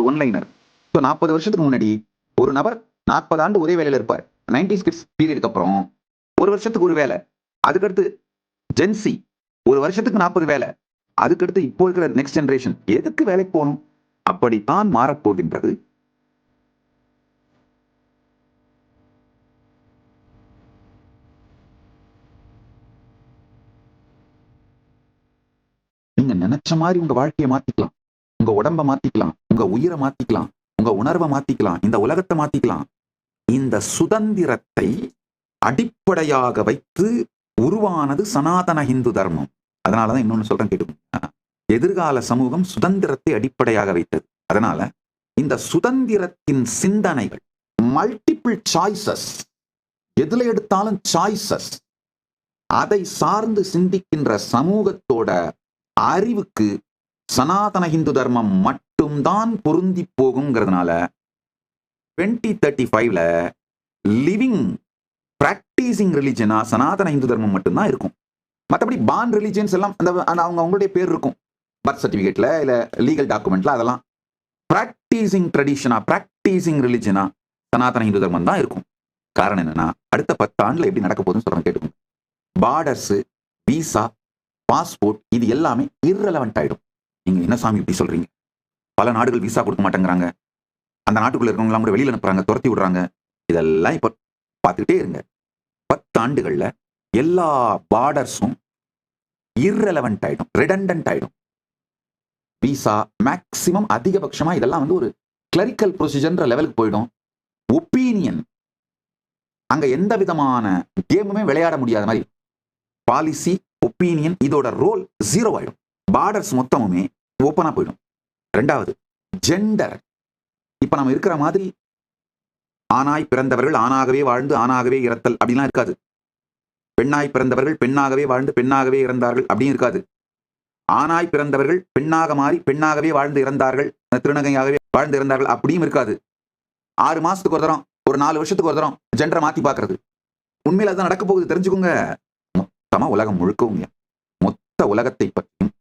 One-liner. So 40 வருஷத்துக்கு முன்னாடி ஒரு நபர் 40 ஆண்டு ஒரே வேலையில் இருப்பார். 90s கிட்ஸ் பீரியடுக்கு அப்புறம் ஒரு வருஷத்துக்கு ஒரு வேலை, அதுக்கடுத்து ஜென்சி ஒரு வருஷத்துக்கு 40 வேலை, அதுக்கடுத்து இப்போ இருக்கிற நெக்ஸ்ட் ஜெனரேஷன் எதுக்கு வேலைக்கு போகணும்? அப்படித்தான் மாறப்போகின்றது. நீங்க நினைச்ச மாதிரி உங்க வாழ்க்கையை மாத்திக்கலாம், உங்க உடம்ப மாத்திக்கலாம், உங்க உயிரை மாத்திக்கலாம், உங்க உணர்வை மாத்திக்கலாம், இந்த உலகத்தை மாத்திக்கலாம். இந்த சுதந்திரத்தை அடிப்படையாக வைத்து உருவானது சனாதன இந்து தர்மம். அதனாலதான் இன்னொன்னு சொல்றேன் கேட்டுக்கோங்க. எதிர்கால சமூகம் சுதந்திரத்தை அடிப்படையாக வைத்தது. அதனால இந்த சுதந்திரத்தின் சிந்தனைகள், மல்டிபிள் சாய்ஸஸ், எதுல எடுத்தாலும் சாய்ஸஸ், அதை சார்ந்து சிந்திக்கின்ற சமூகத்தோட அறிவுக்கு சனாதன இந்து தர்மம் மட்டும்தான் பொருந்தி போகுங்கிறதுனால 2035ல லிவிங் பிராக்டிசிங் ரிலிஜனா சனாதன இந்து தர்மம் மட்டும்தான் இருக்கும். மற்றபடி பான் ரிலிஜியன்ஸ் எல்லாம் அவங்களுடைய பேர் இருக்கும் பர்த் சர்டிபிகேட்ல இல்ல லீகல் டாக்குமெண்ட்ல. அதெல்லாம் பிராக்டிசிங் ட்ரெடிஷனா, பிராக்டிசிங் ரிலிஜனா சனாதன இந்து தர்மம் தான் இருக்கும். காரணம் என்னன்னா, அடுத்த 10 ஆண்டுல எப்படி நடக்க போகுதுன்னு சொல்றேன் கேட்டுக்கோங்க. பார்டர்ஸ், விசா, பாஸ்போர்ட் இது எல்லாமே இர்ரெலவென்ட் ஆயிடும். நீங்க என்ன சாமி இப்படி சொல்றீங்க? பல நாடுகள் விசா கொடுக்க மாட்டேங்கிறாங்க, அந்த நாட்டுக்குள்ள இருக்கவங்களாம் கூட வெளியில அனுப்புறாங்க, துரத்தி விடுறாங்க. இதெல்லாம் இப்ப பார்த்துக்கிட்டே இருங்க. 10 ஆண்டுகள்ல எல்லா பார்டர்ஸும் இர்ரெலவென்ட் ஆயிடும், ரிடண்டன்ட் ஆயிடும். விசா மேக்சிமம் அதிகபட்சமா இதெல்லாம் ஒரு கிளரிக்கல் ப்ரொசீஜர்ன்ற லெவலுக்கு போயிடும். ஒப்பீனியன் அங்க எந்த விதமான கேமுமே விளையாட முடியாத மாதிரி பாலிசி, ஒப்பீனியன் இதோட ரோல் 0 ஆயிடும். பார்டர்ஸ் மொத்தமுமே ஓப்பனா போயிடும். 2வது ஜெண்டர். இப்ப நம்ம இருக்கிற மாதிரி ஆணாய் பிறந்தவர்கள் ஆணாகவே வாழ்ந்து ஆணாகவே இறத்தல் அப்படிலாம் இருக்காது. பெண்ணாய் பிறந்தவர்கள் பெண்ணாகவே வாழ்ந்து பெண்ணாகவே இறந்தார்கள் அப்படின்னு இருக்காது. ஆணாய் பிறந்தவர்கள் பெண்ணாக மாறி பெண்ணாகவே வாழ்ந்து இறந்தார்கள், திருநங்கையாகவே வாழ்ந்து இறந்தார்கள் அப்படியும் இருக்காது. 6 மாசத்துக்கு ஒரு தரம், ஒரு 4 வருஷத்துக்கு ஒரு தரம் ஜெண்டரை மாத்தி பாக்குறது. உண்மையில அதுதான் நடக்க போகுது, தெரிஞ்சுக்கோங்க. மொத்தமா உலகம் முழுக்க மொத்த உலகத்தை பற்றியும்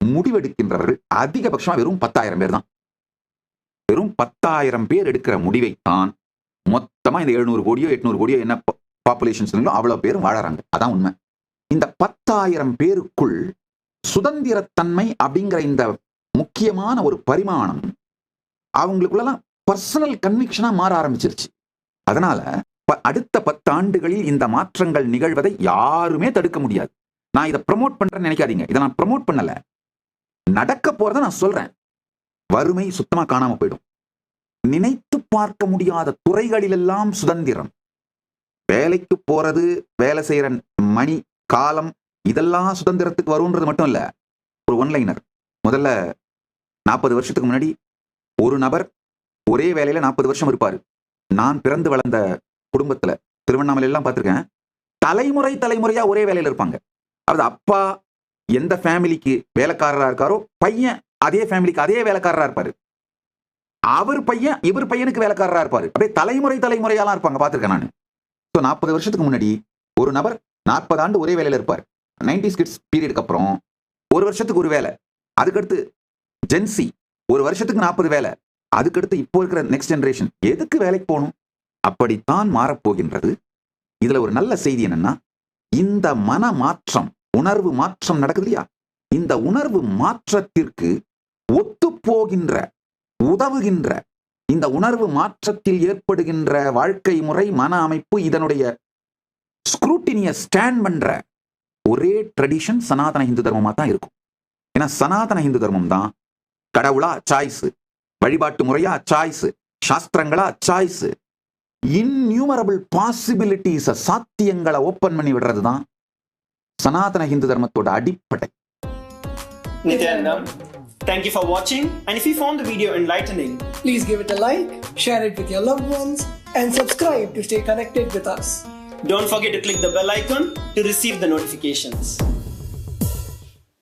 முடிவெடுக்கின்றவர்கள் அதிகபட்சமா வெறும் 10,000 பேர் தான். வெறும் 10,000 பேர் எடுக்கிற முடிவைத்தான் மொத்தமா இந்த 700 கோடியோ 800 கோடியோ என்ன பாப்புலேஷன்ஸ் அவ்வளவு பேரும் வாழறாங்க. அதான் உண்மை. இந்த 10,000 பேருக்குள் சுதந்திரத்தன்மை அப்படிங்கிற இந்த முக்கியமான ஒரு பரிமாணம் அவங்களுக்குள்ளலாம் பர்சனல் கன்விக்ஷனா மாற ஆரம்பிச்சிருச்சு. அதனால அடுத்த 10 ஆண்டுகளில் இந்த மாற்றங்கள் நிகழ்வதை யாருமே தடுக்க முடியாது. நான் இதை ப்ரமோட் பண்றேன்னு நினைக்காதீங்க. இதை நான் ப்ரமோட் பண்ணல, நடக்க போறதை நான் சொல்றேன். வறுமை சுத்தமா காணாம போயிடும். நினைத்து பார்க்க முடியாத துறைகளிலெல்லாம் சுதந்திரம். வேலைக்கு போறது, வேலை செய்யற மணி, காலம் இதெல்லாம் சுதந்திரத்துக்கு வரும்ன்றது மட்டும் இல்ல. ஒரு ஒன்லைனர் முதல்ல 40 வருஷத்துக்கு முன்னாடி ஒரு நபர் ஒரே வேலையில 40 வருஷம் இருப்பாரு. நான் பிறந்து வளர்ந்த குடும்பத்துல திருவண்ணாமலை எல்லாம் பார்த்திருக்கேன். தலைமுறை தலைமுறையா ஒரே வேலையில இருப்பாங்க. அதாவது அப்பா எந்த ஃபேமிலிக்கு வேலைக்காரரா இருக்காரோ பையன் அதே ஃபேமிலிக்கு அதே வேலைக்காரரா இருப்பாரு. அவர் பையன் இவர் பையனுக்கு வேலைக்காரரா இருப்பாரு. அப்படியே தலைமுறை தலைமுறையாலாம் இருப்பாங்க, பார்த்திருக்கேன் நான். 40 வருஷத்துக்கு முன்னாடி ஒரு நபர் 40 ஆண்டு ஒரே வேலையில இருப்பார். 90s கிட்ஸ் பீரியடுக்கு அப்புறம் ஒரு வருஷத்துக்கு ஒரு வேலை, அதுக்கடுத்து ஜென்சி ஒரு வருஷத்துக்கு 40 வேலை, அதுக்கடுத்து இப்போ இருக்கிற நெக்ஸ்ட் ஜெனரேஷன் எதுக்கு வேலைக்கு போகணும்? அப்படித்தான் மாறப்போகின்றது. இதுல ஒரு நல்ல செய்தி என்னன்னா, இந்த மன மாற்றம், உணர்வு மாற்றம் நடக்குது இல்லையா? இந்த உணர்வு மாற்றத்திற்கு ஒத்து போகின்ற, உதவுகின்ற, இந்த உணர்வு மாற்றத்தில் ஏற்படுகின்ற வாழ்க்கை முறை, மன அமைப்பு, இதனுடைய ஸ்க்ரூட்டினிய ஸ்டாண்ட் பண்ற ஒரே ட்ரெடிஷன் சனாதன இந்து தர்மமா தான் இருக்கும். ஏன்னா சனாதன இந்து தர்மம் தான் கடவுளா சாய்ஸ், வழிபாட்டு முறையா சாய்ஸ், சாஸ்திரங்களா சாய்ஸ், இன்யூமரபிள் பாசிபிலிட்டிஸ், சாத்தியங்களை ஓபன் பண்ணி விடுறது தான் சனாதன இந்து தர்மத்தோட அடிப்படை. Nityanandam, thank you for watching, and if you found the video enlightening, please give it a like, share it with your loved ones, and subscribe to stay connected with us. Don't forget to click the bell icon to receive the notifications.